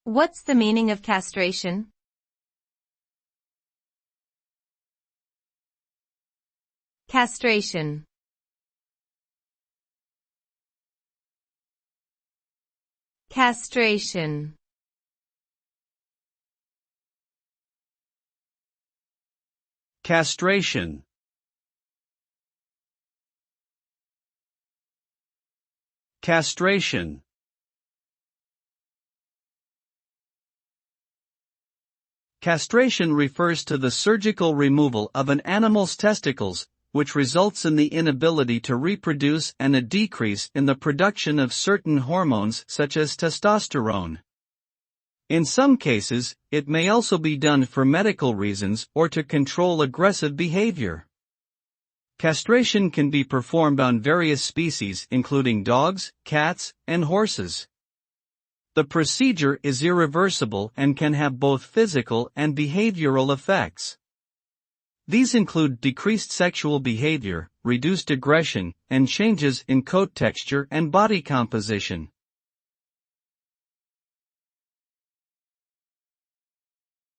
What's the meaning of castration? Castration. Castration. Castration. Castration. Castration refers to the surgical removal of an animal's testicles, which results in the inability to reproduce and a decrease in the production of certain hormones such as testosterone. In some cases, it may also be done for medical reasons or to control aggressive behavior. Castration can be performed on various species including dogs, cats, and horses. The procedure is irreversible and can have both physical and behavioral effects. These include decreased sexual behavior, reduced aggression, and changes in coat texture and body composition.